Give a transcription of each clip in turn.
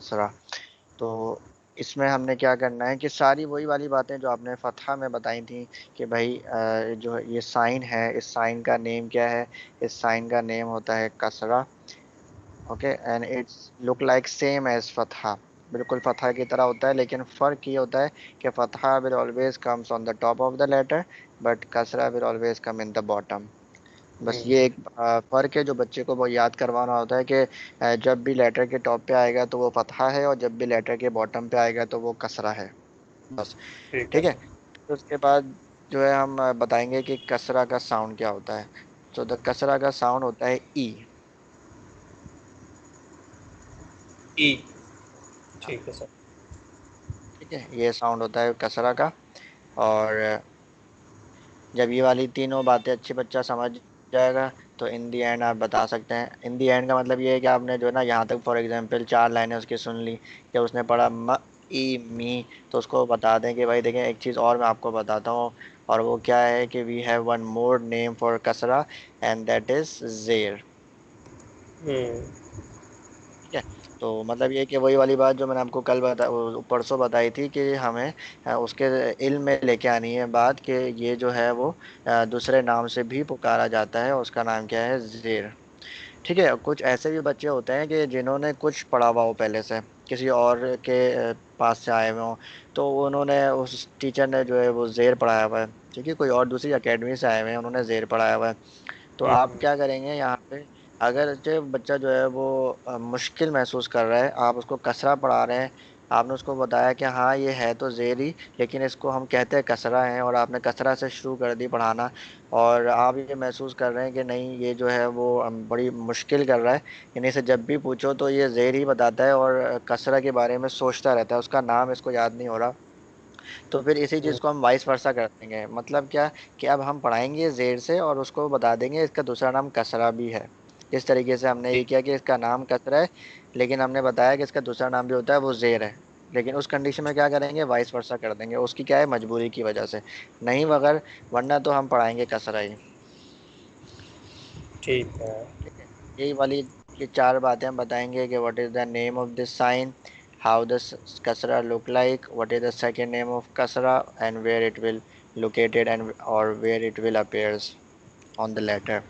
कसरा। तो इसमें हमने क्या करना है कि सारी वही वाली बातें जो आपने फतहा में बताई थी कि भाई जो ये साइन है, इस साइन का नेम क्या है। इस साइन का नेम होता है कसरा। Okay, and it's look like same as फतहा। बिल्कुल फतहा की तरह होता है, लेकिन फर्क ये होता है कि फतहा will always comes on the top of the letter, but कसरा will always come in the bottom. बस ये हम्म। एक फर्क है जो बच्चे को वो याद करवाना होता है कि जब भी लेटर के टॉप पे आएगा तो वो फतहा है, और जब भी लेटर के बॉटम पे आएगा तो वो कसरा है। बस। ठीक है ठीक है। सर। तो उसके बाद जो है हम बताएंगे कि कसरा का साउंड क्या होता है। तो द कसरा का साउंड होता है ई। ई। ठीक है सर। ठीक है, ये साउंड होता है कसरा का। और जब ये वाली तीनों बातें अच्छी बच्चा समझ जाएगा, तो इन दी एंड आप बता सकते हैं। इन दी एंड का मतलब ये है कि आपने जो है ना यहाँ तक फॉर एग्जांपल 4 लाइनें उसकी सुन ली, जब उसने पढ़ा म ई मी, तो उसको बता दें कि भाई देखें एक चीज़ और मैं आपको बताता हूँ, और वो क्या है कि we have one more name for कसरा, एंड दैट इज जेर। हम्म। ठीक है। तो मतलब ये कि वही वाली बात जो मैंने आपको कल परसों बताई थी कि हमें उसके इल्म में लेके आनी है बात कि ये जो है वो दूसरे नाम से भी पुकारा जाता है, उसका नाम क्या है, जेर। ठीक है। कुछ ऐसे भी बच्चे होते हैं कि जिन्होंने कुछ पढ़ा हुआ हो पहले से, किसी और के पास से आए हुए हों, तो उन्होंने उस टीचर ने जो है वो जेर पढ़ाया हुआ है। ठीक है, कोई और दूसरी एकेडमी से आए हुए हैं, उन्होंने जेर पढ़ाया हुआ है। तो आप हम्म। क्या करेंगे यहाँ पे, अगर जो बच्चा जो है वो मुश्किल महसूस कर रहा है, आप उसको कसरा पढ़ा रहे हैं, आपने उसको बताया कि हाँ ये है तो जेरी, लेकिन इसको हम कहते हैं कसरा है, और आपने कसरा से शुरू कर दी पढ़ाना, और आप ये महसूस कर रहे हैं कि नहीं ये जो है वो बड़ी मुश्किल कर रहा है, यानी इसे जब भी पूछो तो ये जेर ही बताता है, और कसरा के बारे में सोचता रहता है, उसका नाम इसको याद नहीं हो रहा। तो फिर इसी चीज़ को हम वाइस वर्सा कर देंगे। मतलब क्या, कि अब हम पढ़ाएंगे जेर से और उसको बता देंगे इसका दूसरा नाम कसरा भी है। इस तरीके से हमने ये ठीक। किया कि इसका नाम कसरा है, लेकिन हमने बताया कि इसका दूसरा नाम भी होता है वो जेर है। लेकिन उस कंडीशन में क्या करेंगे, वाइस वर्सा कर देंगे, उसकी क्या है, मजबूरी की वजह से। नहीं मगर वरना तो हम पढ़ाएंगे कसरा ही। ठीक है। ठीक है। यही वाली ये 4 बातें हम बताएंगे कि what is the name of this sign, how the कसरा look like, what is the second name of कसरा, and where it will located, and और where it will appears on the letter.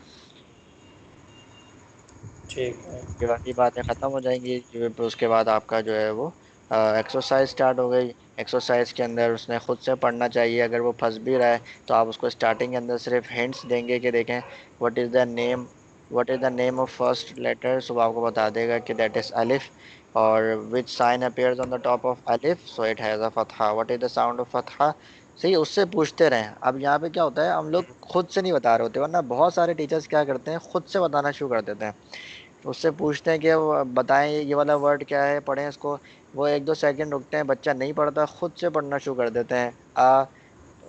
ठीक है। ये बाकी बातें खत्म हो जाएंगी, फिर उसके बाद आपका जो है वो एक्सरसाइज स्टार्ट हो गई। एक्सरसाइज के अंदर उसने खुद से पढ़ना चाहिए, अगर वो फंस भी रहा है तो आप उसको स्टार्टिंग के अंदर सिर्फ हिंट्स देंगे कि देखें what is the name, what is the name of first letter, so आपको बता देगा कि दैट इज अलिफ, और which sign appears on the top of अलिफ, सो इट हैज अ फतहा, what is the sound of फतहा। सही, उससे पूछते रहें। अब यहाँ पे क्या होता है, हम लोग खुद से नहीं बता रहे होते, वरना बहुत सारे टीचर्स क्या करते हैं, खुद से बताना शुरू कर देते हैं। उससे पूछते हैं कि वो बताएं ये वाला वर्ड क्या है, पढ़ें इसको। वो 1-2 सेकंड रुकते हैं, बच्चा नहीं पढ़ता, खुद से पढ़ना शुरू कर देते हैं।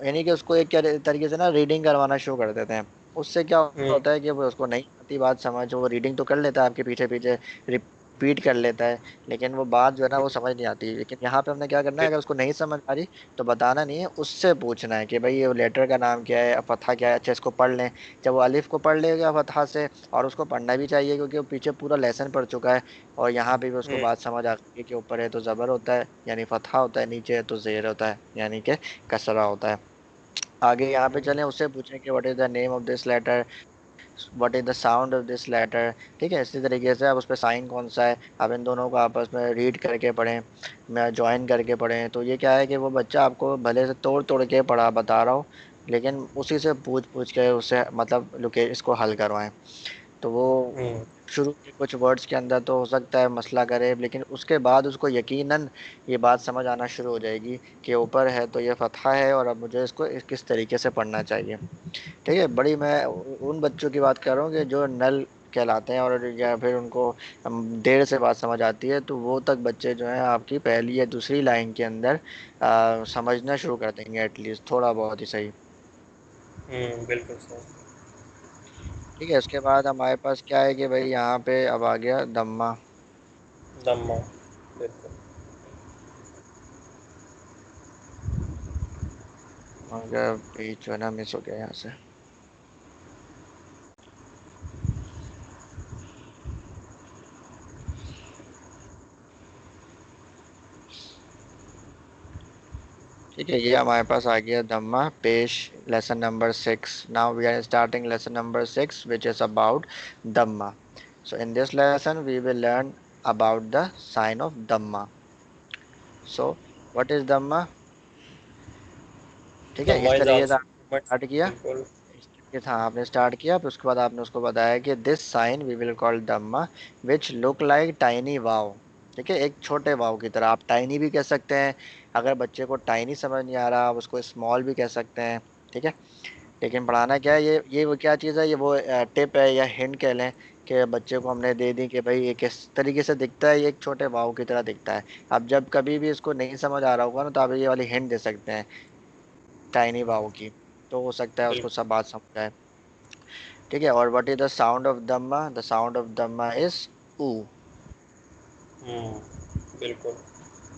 यानी कि उसको एक क्या तरीके से ना रीडिंग करवाना शुरू कर देते हैं। उससे क्या हम्म। होता है कि वो उसको नहीं आती बात समझ, वो रीडिंग तो कर लेता है आपके पीछे पीछे, रिपीट कर लेता है, लेकिन वो बात जो है ना वो समझ नहीं आती। लेकिन यहाँ पे हमने क्या करना है, अगर उसको नहीं समझ आ रही तो बताना नहीं है, उससे पूछना है कि भाई ये लेटर का नाम क्या है, फतहा क्या है, अच्छा इसको पढ़ लें। जब वो अलिफ को पढ़ लेगा फतहा से, और उसको पढ़ना भी चाहिए क्योंकि वो पीछे पूरा लेसन पढ़ चुका है, और यहाँ पे भी उसको हम्म। बात समझ आ गई कि ऊपर है तो जबर होता है यानी फतहा होता है, नीचे है तो जेर होता है यानी कि कसरा होता है। आगे यहाँ पे चलें, उससे पूछें कि what is the name of this letter, what is the sound of this letter. ठीक है, इसी तरीके से अब उस पर साइन कौन सा है, अब इन दोनों को आपस में रीड करके पढ़ें, मैं ज्वाइन करके पढ़ें। तो ये क्या है कि वो बच्चा आपको भले से तोड़ तोड़ के पढ़ा बता रहा हो, लेकिन उसी से पूछ पूछ के उससे मतलब लोके इसको हल करवाएं। तो वो हम्म। शुरू के कुछ वर्ड्स के अंदर तो हो सकता है मसला करे, लेकिन उसके बाद उसको यकीनन ये बात समझ आना शुरू हो जाएगी कि ऊपर है तो ये फतहा है, और अब मुझे इसको किस तरीके से पढ़ना चाहिए। ठीक है, बड़ी मैं उन बच्चों की बात कर रहा हूँ कि जो नल कहलाते हैं, और या फिर उनको देर से बात समझ आती है, तो वो तक बच्चे जो हैं आपकी पहली या दूसरी लाइन के अंदर समझना शुरू कर देंगे, एटलीस्ट थोड़ा बहुत ही सही। बिल्कुल सर। ठीक है, उसके बाद हमारे पास क्या है कि भाई यहाँ पे अब आ गया दम्मा। दम्मा। बिल्कुल। मगर पेज जो है ना मिस हो गया यहाँ से। ठीक है, ये हमारे पास आ गया धम्मा पेश, lesson number 6। Now we are starting lesson number 6 which is about धम्मा। So in this lesson we will learn about the sign of धम्मा। सो व्हाट इज धम्मा? ठीक है, धम्मा इस इज तरीके से आल्सो आपने स्टार्ट किया। बिल्कुल। इस तरीके से हाँ, आपने स्टार्ट किया, फिर उसके बाद आपने उसको बताया कि this sign we will call धम्मा विच लुक लाइक टाइनी वाव। ठीक है, एक छोटे वाव की तरह, आप टाइनी भी कह सकते हैं। अगर बच्चे को टाइनी समझ नहीं आ रहा, आप उसको स्मॉल भी कह सकते हैं। ठीक है, लेकिन पढ़ाना क्या है, ये वो क्या चीज़ है, ये वो टिप है या हिंट कह लें कि बच्चे को हमने दे दी कि भाई ये किस तरीके से दिखता है, ये एक छोटे वाव की तरह दिखता है। अब जब कभी भी इसको नहीं समझ आ रहा होगा ना, तो आप ये वाली हिंट दे सकते हैं टाइनी वाव की, तो हो सकता है उसको बिल्कुल। सब बात समझ आए। ठीक है, और what is the sound of दम्मा? द साउंड ऑफ दम्मा इज ऊ। बिल्कुल।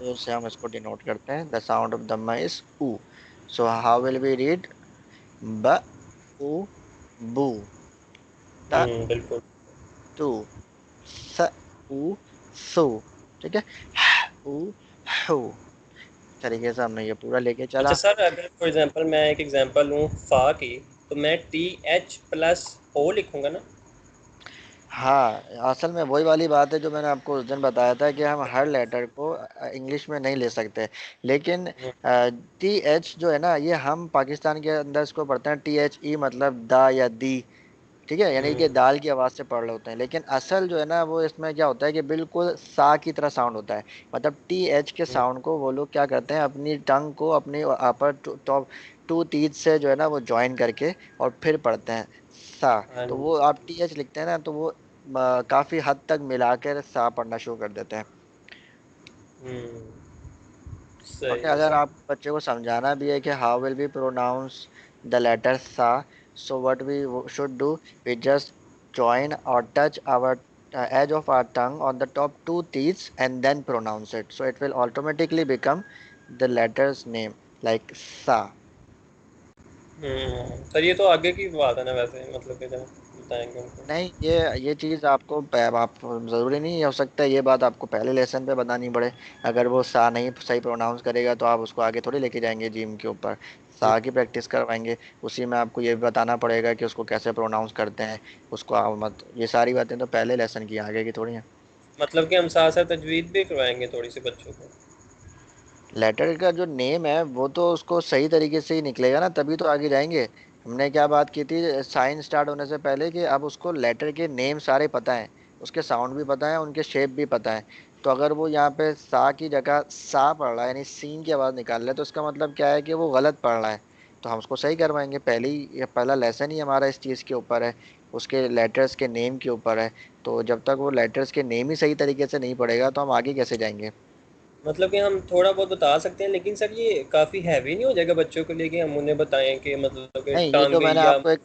ऊ से हम इसको डिनोट करते हैं, द साउंड ऑफ दम्मा इज ऊ। So how will we read? ब ऊ बू, त बिल्कुल। तू, स ऊ सू। ठीक है, ऊ हू, तरीके से हमने ये पूरा लेके अच्छा चला। सर, अगर फॉर एग्जांपल मैं एक एग्जांपल लूँ फा की, तो मैं टी एच प्लस ओ लिखूंगा ना? हाँ, असल में वही वाली बात है जो मैंने आपको उस दिन बताया था कि हम हर लेटर को इंग्लिश में नहीं ले सकते। लेकिन हम्म, टी एच जो है ना, ये हम पाकिस्तान के अंदर इसको पढ़ते हैं टी एच ई, मतलब दा या दी। ठीक है, यानी कि हम्म, दाल की आवाज़ से पढ़ रहे होते हैं, लेकिन असल जो है ना वो इसमें क्या होता है कि बिल्कुल सा की तरह साउंड होता है। मतलब टी एच के हम्म, साउंड को वो लोग क्या करते हैं, अपनी टंग को अपनी अपर टॉप टू टीथ से जो है ना वो ज्वाइन करके और फिर पढ़ते हैं सा। हाँ तो जी। वो आप टी एच लिखते हैं ना, तो वो काफ़ी हद तक मिलाकर सा पढ़ना शुरू कर देते हैं। हम्म, ओके, सही है अगर सर। आप बच्चे को समझाना भी है कि how will be pronounce the letter सा, so what we should do, we just join or touch our edge of our tongue on the top two teeth and then pronounce it, so it will automatically become the letter's name like sa. Sir ये तो आगे की बात है ना, वैसे मतलब कि जब बताएंगे उनको। नहीं, ये चीज़ आपको आप ज़रूरी नहीं हो सकता है ये बात आपको पहले लेसन पे बतानी पड़े। अगर वो सा नहीं सही प्रोनाउंस करेगा तो आप उसको आगे थोड़ी लेके जाएंगे जिम के ऊपर, हम्म, सा की प्रैक्टिस करवाएंगे। उसी में आपको ये भी बताना पड़ेगा कि उसको कैसे प्रोनाउंस करते हैं। उसको आप मत, ये सारी बातें तो पहले लेसन की, आगे की थोड़ी हैं। मतलब कि हम साथ साथ तजवीज़ भी करवाएंगे थोड़ी सी बच्चों को। लेटर का जो नेम है वो तो उसको सही तरीके से ही निकलेगा ना, तभी तो आगे जाएंगे। हमने क्या बात की थी साइन स्टार्ट होने से पहले, कि अब उसको लेटर के नेम सारे पता है, उसके साउंड भी पता है, उनके शेप भी पता है। तो अगर वो यहाँ पे सा की जगह सा पढ़ रहा है, यानी सीन की आवाज़ निकाल रहा है, तो इसका मतलब क्या है कि वो गलत पढ़ रहा है। तो हम उसको सही करवाएंगे, पहले ही ये पहला लेसन ही हमारा इस चीज़ के ऊपर है, उसके लेटर्स के नेम के ऊपर है। तो जब तक वो लेटर्स के नेम ही सही तरीके से नहीं पढ़ेगा तो हम आगे कैसे जाएंगे? मतलब कि हम थोड़ा बहुत बता सकते हैं, लेकिन सर ये काफ़ी हैवी नहीं हो जाएगा बच्चों को लेके हम उन्हें बताएं कि मतलब कि नहीं, ये तो टंग मैंने या। आपको एक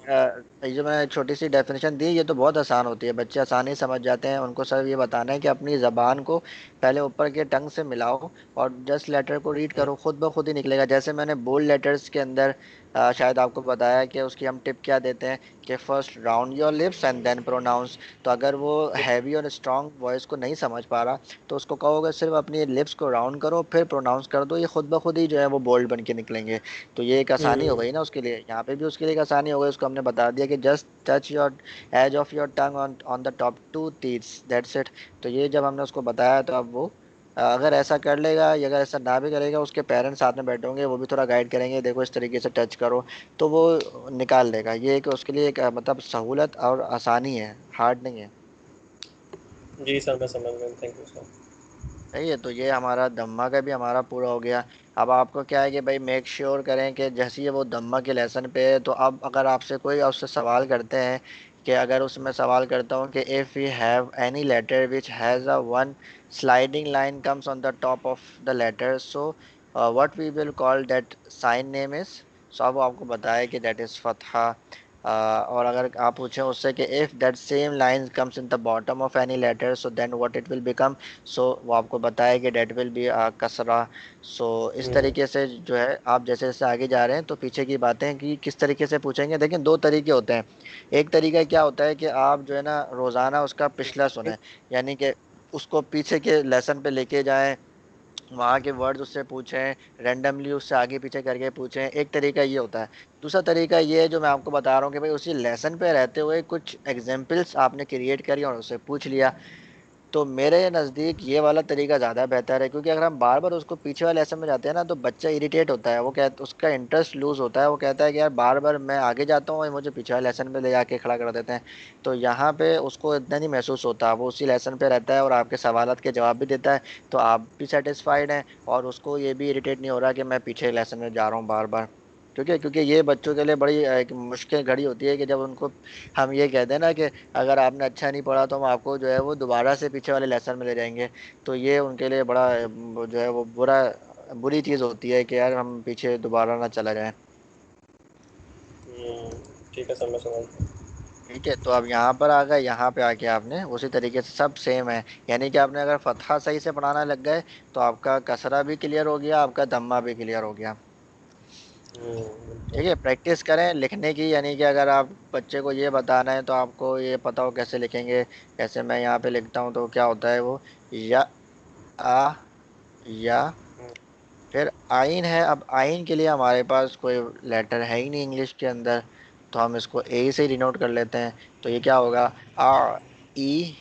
ये जो मैंने छोटी सी डेफिनेशन दी, ये तो बहुत आसान होती है, बच्चे आसानी से समझ जाते हैं। उनको सिर्फ ये बताना है कि अपनी जबान को पहले ऊपर के टंग से मिलाओ और जस्ट लेटर को रीड करो, खुद ब खुद ही निकलेगा। जैसे मैंने बोल्ड लेटर्स के अंदर शायद आपको बताया कि उसकी हम टिप क्या देते हैं कि first round your lips and then pronounce. तो अगर वो हैवी और स्ट्रांग वॉइस को नहीं समझ पा रहा, तो उसको कहोगे सिर्फ अपनी लिप्स को राउंड करो फिर प्रोनाउंस कर दो, ये खुद ब खुद ही जो है वो बोल्ड बन के निकलेंगे। तो ये एक आसानी हो हम्म, गई ना उसके लिए, यहाँ पे भी उसके लिए एक आसानी हो गई। उसको हमने बता दिया कि just touch your edge of your tongue on on the top two teeths, that's it. तो ये जब हमने उसको बताया तो अब वो अगर ऐसा कर लेगा, या अगर ऐसा ना भी करेगा, उसके पेरेंट्स साथ में बैठे होंगे, वो भी थोड़ा गाइड करेंगे, देखो इस तरीके से टच करो, तो वो निकाल लेगा। ये एक उसके लिए एक मतलब सहूलत और आसानी है, हार्ड नहीं है। जी सर मैं समझ गया, थैंक यू सर। सही है, तो ये हमारा दम्मा का भी हमारा पूरा हो गया। अब आपको क्या है कि भाई मेक श्योर करें कि जैसे ही वो दम्मा के लेसन पे है, तो अब अगर आपसे कोई आपसे सवाल करते हैं, कि अगर उसमें सवाल करता हूँ कि if we have any letter which has a one sliding line comes on the top of the letter, so what we will call that sign name is. So अब वो आपको बताया कि दैट इज़ फतहा। और अगर आप पूछें उससे कि if that same line comes in the bottom of any letter, so then what it will become, so वो आपको बताया कि डेट विल बी कसरा। सो इस हम्म, तरीके से जो है आप जैसे जैसे आगे जा रहे हैं तो पीछे की बातें कि किस तरीके से पूछेंगे, देखिए दो तरीके होते हैं। एक तरीका क्या होता है कि आप जो है ना रोज़ाना उसका पिछला सुने, यानी कि उसको पीछे के लेसन पे लेके जाएं, वहाँ के वर्ड्स उससे पूछें, रैंडमली उससे आगे पीछे करके पूछें, एक तरीका ये होता है। दूसरा तरीका ये है जो मैं आपको बता रहा हूँ कि भाई उसी लेसन पे रहते हुए कुछ एग्जाम्पल्स आपने क्रिएट करी और उससे पूछ लिया। तो मेरे नज़दीक ये वाला तरीका ज़्यादा बेहतर है, क्योंकि अगर हम बार बार उसको पीछे वाले लेसन में जाते हैं ना तो बच्चा इरिटेट होता है, वो कहता उसका इंटरेस्ट लूज होता है, वो कहता है कि यार बार बार मैं आगे जाता हूँ और मुझे पीछे वाले लेसन में ले जाके खड़ा कर देते हैं। तो यहाँ पे उसको इतना नहीं महसूस होता, वो उसी लेसन पे रहता है और आपके सवालात के जवाब भी देता है। तो आप भी सेटिस्फाइड हैं और उसको ये भी इरिटेट नहीं हो रहा कि मैं पीछे लेसन में जा रहा हूँ बार बार। क्योंकि ये बच्चों के लिए बड़ी एक मुश्किल घड़ी होती है कि जब उनको हम ये कहते हैं ना कि अगर आपने अच्छा नहीं पढ़ा तो हम आपको जो है वो दोबारा से पीछे वाले लेसन में ले जाएंगे। तो ये उनके लिए बड़ा वो जो है वो बुरी चीज़ होती है कि यार हम पीछे दोबारा ना चला जाए। हम्म, ठीक है सर, मैं समझ गया। ठीक है, तो अब यहाँ पर आ गए, यहाँ पे आके आपने उसी तरीके से सब सेम है। यानी कि आपने अगर फतहा सही से पढ़ाना लग गए तो आपका कसरा भी क्लियर हो गया, आपका दम्मा भी क्लियर हो गया। बिल्कुल। ठीक है, प्रैक्टिस करें लिखने की, यानी कि अगर आप बच्चे को ये बताना है तो आपको ये पता हो कैसे लिखेंगे। जैसे मैं यहाँ पे लिखता हूँ तो क्या होता है वो, या, आ, या, हम्म, फिर आइन है। अब आइन के लिए हमारे पास कोई लेटर है ही नहीं इंग्लिश के अंदर, तो हम इसको ए से डिनोट कर लेते हैं। तो ये क्या होगा, आ, ई,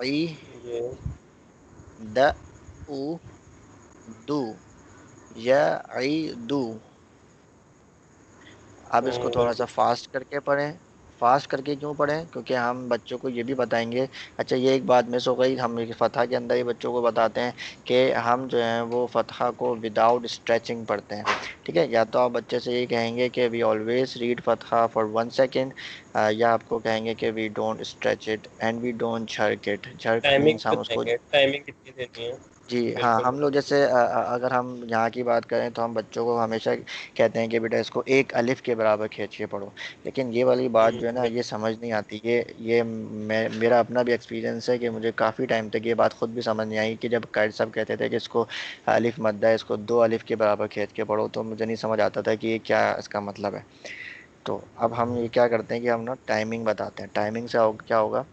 ई, ये द, उ, दू, या, ई, दू। अब इसको थोड़ा सा बिल्कुल। फास्ट करके पढ़ें। फास्ट करके क्यों पढ़ें, क्योंकि हम बच्चों को ये भी बताएंगे। अच्छा, ये एक बात मिस हो गई, हम एक फतह के अंदर ही बच्चों को बताते हैं कि हम जो है वो फतह को विदाउट स्ट्रेचिंग पढ़ते हैं। ठीक है, या तो आप बच्चे से ये कहेंगे कि वी ऑलवेज रीड फतह फॉर 1 सेकेंड, या आपको कहेंगे कि we don't stretch it and we don't jerk it. Jerk timing means हम उसको, बताएंगे, टाइमिंग कितनी देनी है। जी हाँ, बिल्कुल हम लोग जैसे अगर हम यहाँ की बात करें तो हम बच्चों को हमेशा कहते हैं कि बेटा इसको एक अलिफ के बराबर खींच के पढ़ो। लेकिन ये वाली बात जो है ना ये बिल्कुल। समझ नहीं आती। ये मेरा अपना भी एक्सपीरियंस है कि मुझे काफ़ी टाइम तक ये बात खुद भी समझ नहीं आई कि जब कायद साहब कहते थे कि इसको अलिफ मद्दा है, इसको 2 अलिफ के बराबर खींच के पढ़ो, तो मुझे नहीं समझ आता था कि ये क्या इसका मतलब है। तो अब हम ये क्या करते हैं कि हम ना टाइमिंग बताते हैं। टाइमिंग से क्या होगा,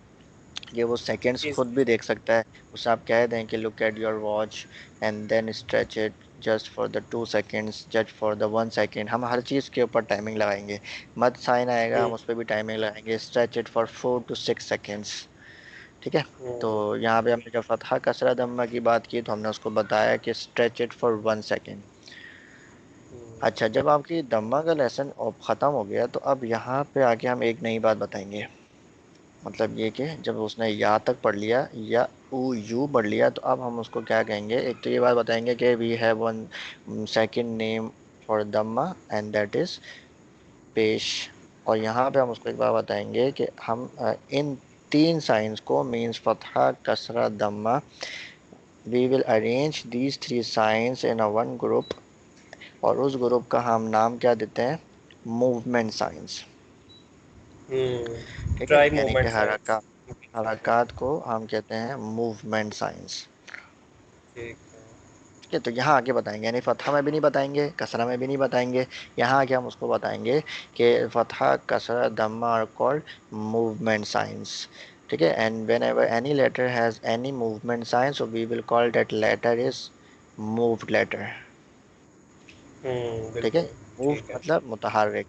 ये वो सेकंड्स इस खुद भी देख सकता है। उससे आप कह दें कि look at your watch and then stretch it just for the 2 seconds, just for the 1 second. हम हर चीज़ के ऊपर टाइमिंग लगाएंगे। मत साइन आएगा, हम हम्म, उस पर भी टाइमिंग लगाएंगे, stretch it for 4 to 6 seconds. ठीक है। तो हम्म, यहाँ पे हमने जब फतहा कसरा दम्मा की बात की तो हमने उसको बताया कि स्ट्रेच इट फॉर 1 सेकेंड। अच्छा, जब आपकी दम्मा का लेसन ख़त्म हो गया तो अब यहाँ पे आके हम एक नई बात बताएंगे। मतलब ये कि जब उसने या तक पढ़ लिया या ऊ यू पढ़ लिया तो अब हम उसको क्या कहेंगे। एक तो ये बात बताएंगे कि we have one second name for दम्मा एंड दैट इज पेश। और यहाँ पे हम उसको एक बार बताएंगे कि हम इन 3 साइंस को मीन्स फतहा कसरा दम्मा, we will arrange these 3 signs in a one group. और उस ग्रुप का हम नाम क्या देते हैं, मूवमेंट साइंस। ठीक है, ट्राई यानी कि मूवमेंट साइंस। हरकत को हम कहते हैं मूवमेंट साइंस। ठीक है। ठीक है, तो यहाँ आके बताएंगे, यानी फतहा में भी नहीं बताएंगे, कसरा में भी नहीं बताएंगे। यहाँ आके हम उसको बताएंगे कि फतहा कसरा दम्मा आर कॉल्ड मूवमेंट साइंस। ठीक है, and whenever any letter has any movement signs so we will call that letter is moved letter. ठीक है, बिल्कुल। मूव ठीक है। मतलब मुतहर्रिक।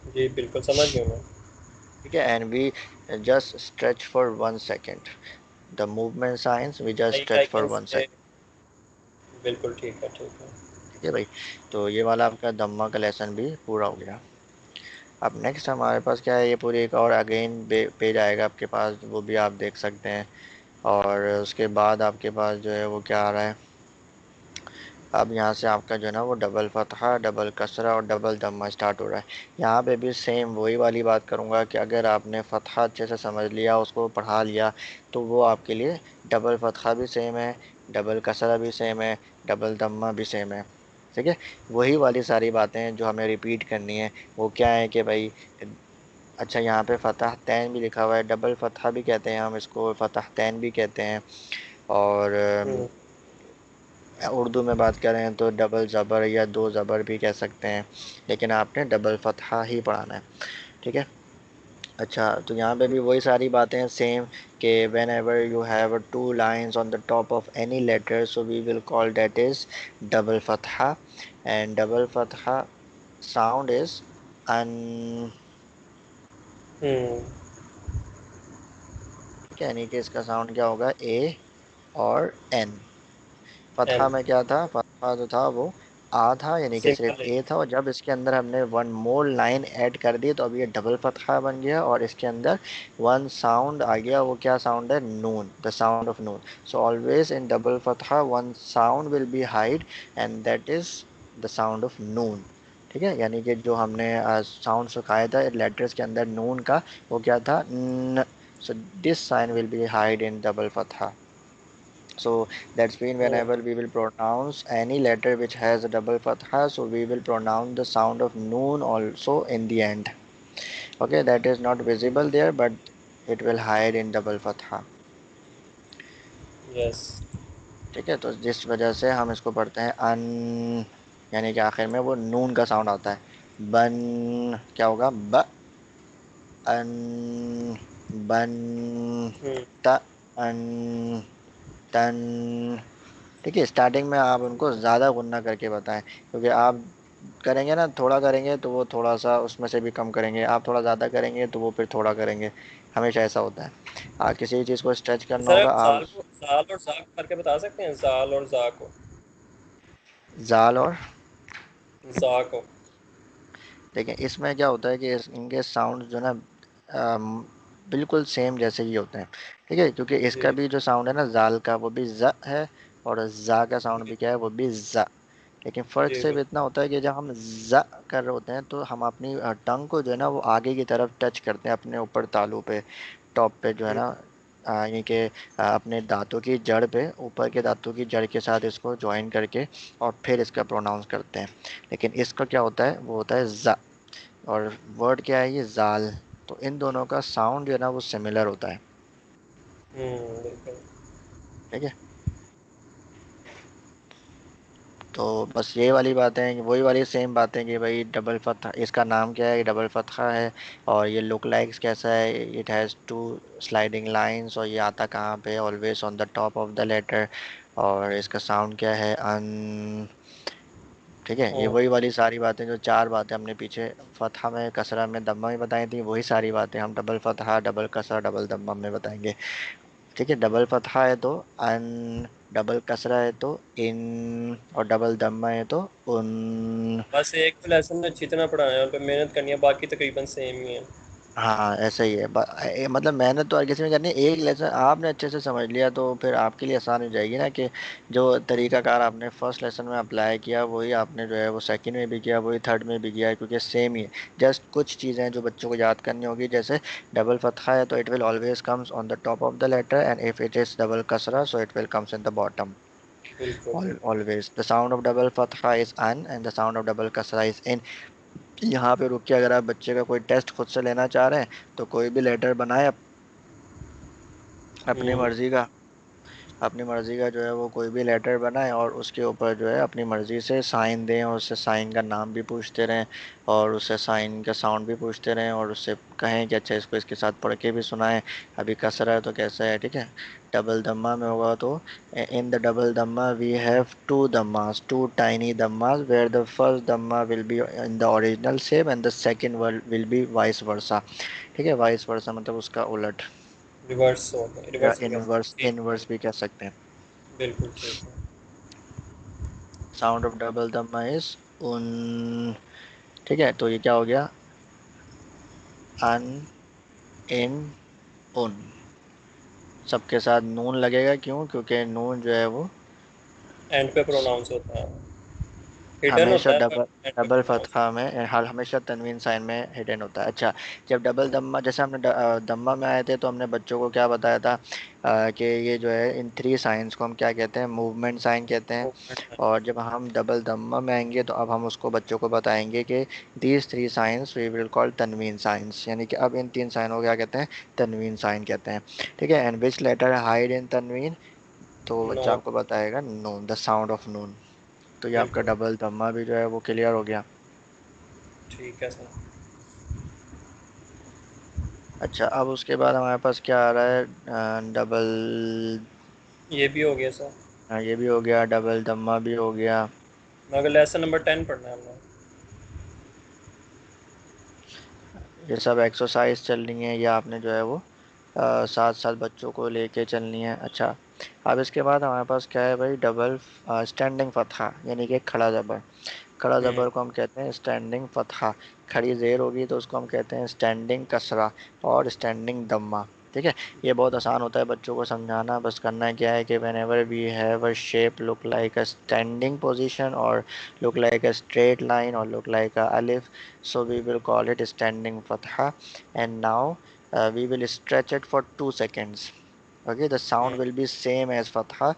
जी बिल्कुल समझ गया मैं। ठीक है, and we just stretch for 1 second, the movement signs we just like stretch I for can one say. Second बिल्कुल ठीक है, ठीक है। ठीक है भाई, तो ये वाला आपका दम्मा का लेसन भी पूरा हो गया। अब नेक्स्ट हमारे पास क्या है, ये पूरी एक और अगेन पेज आएगा आपके पास, वो भी आप देख सकते हैं। और उसके बाद आपके पास जो है वो क्या आ रहा है, अब यहाँ से आपका जो है ना वो डबल फतहा, डबल कसरा और डबल दम्मा स्टार्ट हो रहा है। यहाँ पे भी सेम वही वाली बात करूँगा कि अगर आपने फतहा अच्छे से समझ लिया, उसको पढ़ा लिया, तो वो आपके लिए डबल फतहा भी सेम है, डबल कसरा भी सेम है, डबल दम्मा भी सेम है। ठीक है, वही वाली सारी बातें जो हमें रिपीट करनी है। वो क्या है कि भाई, अच्छा यहाँ पे फतह तैन भी लिखा हुआ है, डबल फतहा भी कहते हैं हम इसको, फतह तैन भी कहते हैं। और हम्म, उर्दू में बात करें तो डबल ज़बर या 2 ज़बर भी कह सकते हैं, लेकिन आपने डबल फतहा ही पढ़ाना है। ठीक है। अच्छा, तो यहाँ पे भी वही सारी बातें हैं सेम, कि whenever you have two lines on the top of any letter, so we will call that is double fatha. And double fatha sound is an, हम्म। ठीक है, यानी कि इसका साउंड क्या होगा, ए और एन। फतहा एन। में क्या था, फतहा जो था वो आ था, यानी कि सिर्फ सिंपल है। ए था, और जब इसके अंदर हमने वन मोर लाइन ऐड कर दी तो अब ये डबल फतहा बन गया, और इसके अंदर वन साउंड आ गया। वो क्या साउंड है, नून, द साउंड ऑफ नून। सो ऑलवेज इन डबल फतहा one sound will be hide, and that is the sound of नून। ठीक है, यानी कि जो हमने साउंड सिखाया था लेटर्स के अंदर नून का, वो क्या था, न। So this sign will be hide in double फतहा। So that's mean whenever we will pronounce any letter which has a double fatha, so we will pronounce the sound of noon also in the end. Okay, that is not visible there, but it will hide in double fatha. Yes. ठीक है, तो जिस वजह से हम इसको पढ़ते हैं अन, यानी कि आखिर में वो नून का साउंड आता है। बन क्या होगा, ब, अन, बन, हम्म। त, अन, तन। ठीक है, स्टार्टिंग में आप उनको ज़्यादा गुन्ना करके बताएं, क्योंकि आप करेंगे ना, थोड़ा करेंगे तो वो थोड़ा सा उसमें से भी कम करेंगे, आप थोड़ा ज़्यादा करेंगे तो वो फिर थोड़ा करेंगे। हमेशा ऐसा होता है। किसी चीज़ को स्ट्रेच करना सर होगा आप आप। जाल और जा करके बता सकते हैं, जाल और जा को। जाल और, जा को। देखें इसमें क्या होता है कि इनके साउंड जो ना बिल्कुल सेम जैसे ही होते हैं। ठीक है, क्योंकि इसका जी भी जो साउंड है ना जाल का, वो भी ज है, और जा का साउंड जी भी क्या है, वो भी ज। लेकिन फ़र्क जी। सिर्फ बिल्कुल। इतना होता है कि जब हम ज कर रहे होते हैं तो हम अपनी टंग को जो है ना वो आगे की तरफ टच करते हैं, अपने ऊपर तालू पे, टॉप पे जो है हम्म। ना, यानी कि अपने दांतों की जड़ पे, ऊपर के दांतों की जड़ के साथ इसको ज्वाइन करके और फिर इसका प्रोनाउंस करते हैं। लेकिन इसका क्या होता है, वो होता है ज, और वर्ड क्या है, ये जाल। तो इन दोनों का साउंड जो है ना वो सिमिलर होता है। बिल्कुल। ठीक है, तो बस ये वाली बातें, वही वाली सेम बातें कि भाई डबल फतहा, इसका नाम क्या है, ये डबल फतहा है। और ये लुक लाइक्स कैसा है, it has two sliding lines, और ये आता कहाँ पे, always on the top of the letter. और इसका साउंड क्या है, अन। ठीक है, ये हम्म। वही वाली सारी बातें, जो चार बातें हमने पीछे फतहा में, कसरा में, दम्मा में बताई थी, वही सारी बातें हम डबल फतहा, डबल कसरा, डबल दम्मा में बताएंगे। ठीक है, डबल फतहा है तो अन, डबल कसरा है तो इन, और डबल दम्मा है तो उन। बस एक तो लेसन में अच्छी तरह पढ़ाना है, उन पे मेहनत करनी है, बाकी तकरीबन सेम ही है। हाँ ऐसा ही है, मतलब मेहनत तो हर किसी में करनी है। एक लेसन आपने अच्छे से समझ लिया तो फिर आपके लिए आसान हो जाएगी ना, कि जो तरीकाकार आपने फर्स्ट लेसन में अप्लाई किया वही आपने जो है वो सेकंड में भी किया, वही थर्ड में भी किया है, क्योंकि सेम ही है। जस्ट कुछ चीज़ें हैं जो बच्चों को याद करनी होगी, जैसे डबल फतहा है तो it will always comes on the top of the letter, and if it is double कसरा so it will comes in the bottom. बिल्कुल। Always the sound of double fatha is an, and the sound of double kasra is in। यहाँ पे रुक के अगर आप बच्चे का कोई टेस्ट खुद से लेना चाह रहे हैं तो कोई भी लेटर बनाए अपनी हम्म। मर्जी का, अपनी मर्जी का जो है वो कोई भी लेटर बनाएं, और उसके ऊपर जो है अपनी मर्जी से साइन दें, और उससे साइन का नाम भी पूछते रहें, और उससे साइन का साउंड भी पूछते रहें, और उससे कहें कि अच्छा इसको इसके साथ पढ़ के भी सुनाएं, अभी कसरा है तो कैसा है। ठीक है, डबल दम्मा में होगा तो इन द डबल दम्मा वी हैव टू दम्मास, टू टाइनी दम्मास, वेयर द फर्स्ट दम्मा will be in the original shape and the second will be vice versa. ठीक है, वाइस वर्सा मतलब उसका उलट, रिवर्स हो गया, या रिवर्स भी कह इनवर्स, सकते हैं। ठीक इनवर्स भी कह सकते हैं। है, बिल्कुल ठीक है। साउंड ऑफ डबल दम्मा इज उन। ठीक है, तो ये क्या हो गया, अन, इन, उन। सबके साथ नून लगेगा, क्यों, क्योंकि नून जो है वो एंड पे प्रोनाउंस होता है। हिडन हमेशा होता है पर डबल, एंड पे डबल प्रोनाउंस। फतहा में हर हमेशा तनवीन साइन में हिडन होता है। अच्छा, जब डबल दम्मा, जैसे हमने दम्मा में आए थे तो हमने बच्चों को क्या बताया था, कि ये जो है इन थ्री साइंस को हम क्या कहते हैं, मूवमेंट साइन कहते हैं। मूवमेंट। और जब हम डबल दम्मा में आएंगे तो अब हम उसको बच्चों को बताएंगे कि these three signs we will call तनवीन साइंस, यानी कि अब इन तीन साइनों को क्या कहते हैं, तनवीन साइन कहते हैं। ठीक है, and which letter hide in तनवीन, तो नो। बच्चा आपको बताएगा नून, द साउंड ऑफ नून। तो ये आपका बिल्कुल। डबल दम्मा भी जो है वो क्लियर हो गया। ठीक है सर। अच्छा, अब उसके बाद हमारे पास क्या आ रहा है? डबल। ये भी हो गया सर। हाँ, ये भी हो गया, डबल दम्मा भी हो गया। मगर लेसन नंबर 10 पढ़ना है हमने। ये सब एक्सरसाइज चल रही है, ये आपने जो है वो साथ साथ बच्चों को लेके चलनी है। अच्छा, अब इसके बाद हमारे पास क्या है भाई? डबल स्टैंडिंग फतहा, यानी कि खड़ा जबर। खड़ा हम्म। जबर को हम कहते हैं स्टैंडिंग फतहा। खड़ी जेर होगी तो उसको हम कहते हैं स्टैंडिंग कसरा और स्टैंडिंग दम्मा। ठीक है, ये बहुत आसान होता है बच्चों को समझाना। बस करना क्या है कि whenever we have a shape look like a standing position और look like a straight line और लुक लाइक अ अलिफ, so we will call it standing fatha. And now we will stretch it for 2 seconds. Okay, the hmm. sound will be same as fatha,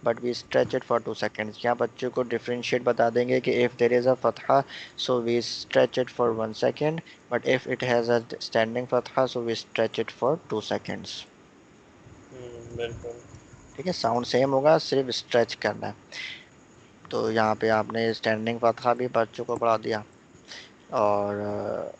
but we stretch it for 2 seconds. यहाँ बच्चों को differentiate बता देंगे कि if there is a fatha, so we stretch it for 1 second, but if it has a standing fatha, so we stretch it for 2 seconds. बिल्कुल। ठीक है, sound same होगा, सिर्फ स्ट्रेच करना है। तो यहाँ पे आपने स्टैंडिंग fatha भी बच्चों को पढ़ा दिया। और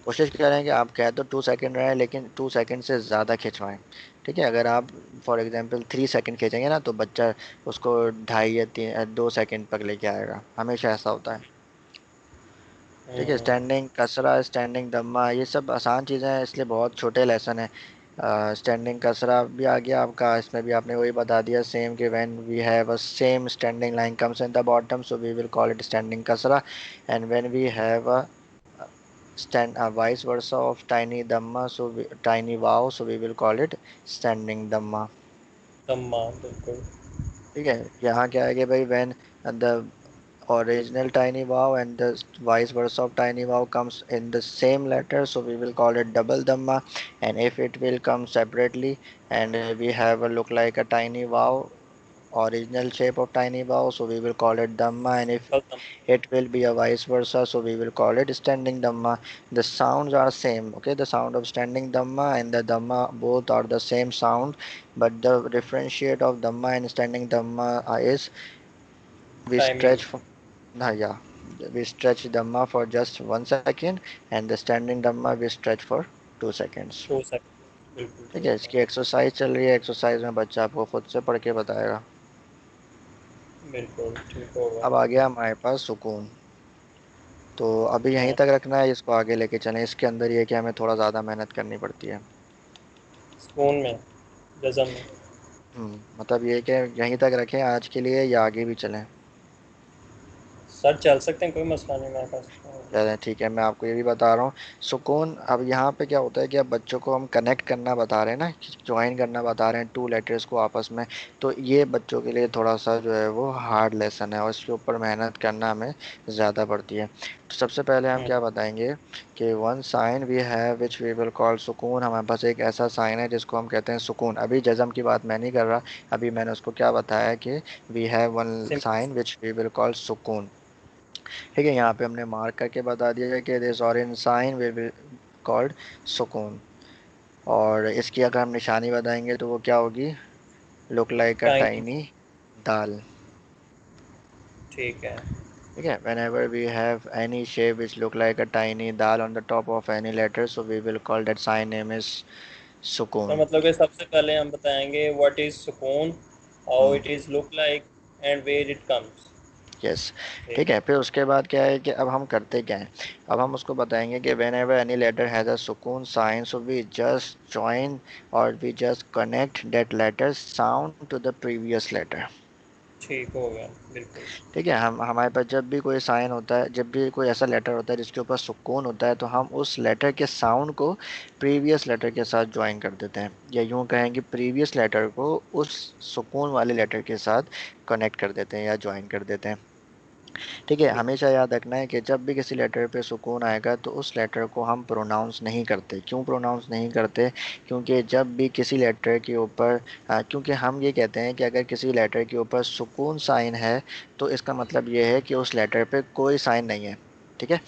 कोशिश करें कि आप कह तो 2 सेकंड रहे, लेकिन 2 सेकंड से ज़्यादा खिंचवाएं। ठीक है, अगर आप फॉर एग्जांपल 3 सेकंड खींचेंगे ना, तो बच्चा उसको 2.5 या 2 सेकंड तक लेके आएगा, हमेशा ऐसा होता है। ठीक है, हम्म। स्टैंडिंग कसरा, स्टैंडिंग दम्मा, ये सब आसान चीज़ें हैं, इसलिए बहुत छोटे लेसन है। स्टैंडिंग कसरा भी आ गया आपका, इसमें भी आपने वही बता दिया सेम, कि when we have a same standing line comes in the bottom, so we will call it standing कसरा। And when we have a stand vice versa of tiny dhamma, tiny wow, so we will call it standing dhamma। दम्मा बिल्कुल। ठीक है, यहाँ क्या है कि भाई when the original tiny wow and the vice versa of tiny wow comes in the same letter, so we will call it double dhamma. And if it will come separately and we have a look like a tiny wow, original shape of tiny bow, so we will call it Dhamma, and if कल दम। it will be a vice versa, so we will call it standing Dhamma. The sounds are same, okay? The sound of standing Dhamma and the Dhamma both are the same sound, but the differentiate of Dhamma and standing Dhamma is we timing. stretch for, yeah, we stretch Dhamma for just 1 second, and the standing Dhamma we stretch for 2 seconds। 2 second बिल्कुल ठीक है, ठीक है। इसकी exercise चल रही है, exercise में बच्चा आपको खुद से पढ़ के बताएगा। बिल्कुल ठीक होगा। अब आ गया हमारे पास सुकून। तो अभी यहीं हाँ। तक रखना है, इसको आगे लेके चलें। इसके अंदर ये कि हमें थोड़ा ज़्यादा मेहनत करनी पड़ती है। स्पून में। जज़म में। मतलब ये कि यहीं तक रखें आज के लिए या आगे भी चलें? सर चल सकते हैं, कोई मसला नहीं मेरे पास। चलें, ठीक है, मैं आपको ये भी बता रहा हूँ। सुकून, अब यहाँ पे क्या होता है कि अब बच्चों को हम कनेक्ट करना बता रहे हैं ना, ज्वाइन करना बता रहे हैं टू लेटर्स को आपस में। तो ये बच्चों के लिए थोड़ा सा जो है वो हार्ड लेसन है, और इसके ऊपर मेहनत करना हमें ज़्यादा पड़ती है। तो सबसे पहले हम हम्म। क्या बताएंगे कि one sign we have which we will call सुकून। हमारे पास एक ऐसा साइन है जिसको हम कहते हैं सुकून। अभी जज़म की बात मैं नहीं कर रहा, अभी मैंने उसको क्या बताया कि we have one simple. Sign which we will call सुकून। ठीक है, यहाँ पे हमने मार्क करके बता दिया है कि दिस और इन साइन विल बी कॉल्ड सुकून। और इसकी अगर हम निशानी बताएंगे तो वो क्या होगी? Look like a time. Tiny दाल। ठीक है। ठीक है, whenever we have any shape which look like a tiny dal on the top of any letter, so we will call that sign name is sir सुकून। मतलब कि सबसे पहले हम बताएंगे व्हाट इज़ सुकून, how hmm. It is look like, and where it comes. Yes. ठीक। ठीक है, फिर उसके बाद क्या है कि अब हम करते क्या हैं? अब हम उसको बताएंगे कि whenever any letter has a सुकून sign, so we just join और we just connect that letter sound to the previous letter. ठीक हो गया बिल्कुल। ठीक है, हम हमारे पास जब भी कोई साइन होता है, जब भी कोई ऐसा लेटर होता है जिसके ऊपर सुकून होता है, तो हम उस लेटर के साउंड को प्रीवियस लेटर के साथ ज्वाइन कर देते हैं, या यूं कहें कि प्रीवियस लेटर को उस सुकून वाले लेटर के साथ कनेक्ट कर देते हैं या ज्वाइन कर देते हैं। ठीक है, ठीक। हमेशा याद रखना है कि जब भी किसी लेटर पे सुकून आएगा तो उस लेटर को हम प्रोनाउंस नहीं करते। क्यों प्रोनाउंस नहीं करते? क्योंकि जब भी किसी लेटर के ऊपर क्योंकि हम ये कहते हैं कि अगर किसी लेटर के ऊपर सुकून साइन है, तो इसका मतलब ये है कि उस लेटर पे कोई साइन नहीं है। ठीक है,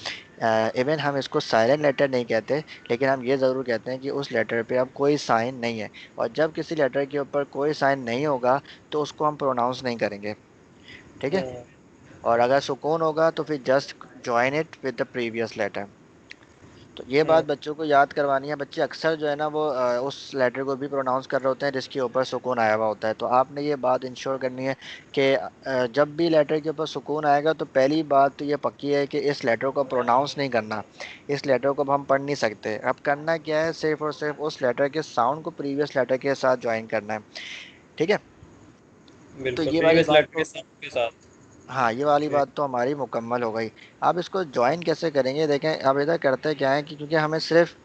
इवन हम इसको साइलेंट लेटर नहीं कहते, लेकिन हम ये ज़रूर कहते हैं कि उस लेटर पे अब कोई साइन नहीं है। और जब किसी लेटर के ऊपर कोई साइन नहीं होगा, तो उसको हम प्रोनाउंस नहीं करेंगे। ठीक है, हम्म। और अगर सुकून होगा तो फिर just join it with the previous letter. तो ये बात हम्म। बच्चों को याद करवानी है। बच्चे अक्सर जो है ना वो उस लेटर को भी प्रोनाउंस कर रहे होते हैं जिसके ऊपर सुकून आया हुआ होता है। तो आपने ये बात इंश्योर करनी है कि जब भी लेटर के ऊपर सुकून आएगा तो पहली बात तो ये पक्की है कि इस लेटर को प्रोनाउंस नहीं करना। इस लेटर को अब हम पढ़ नहीं सकते। अब करना क्या है, सिर्फ और सिर्फ उस लेटर के साउंड को प्रीवियस लेटर के साथ ज्वाइन करना है। ठीक है। तो बिल्कुल, ये वाली प्रीवियस बात लेटर के तो, साथ के साथ। हाँ ये वाली ठीक। बात तो हमारी मुकम्मल हो गई। अब इसको ज्वाइन कैसे करेंगे, देखें अब इधर करते क्या है कि क्योंकि हमें सिर्फ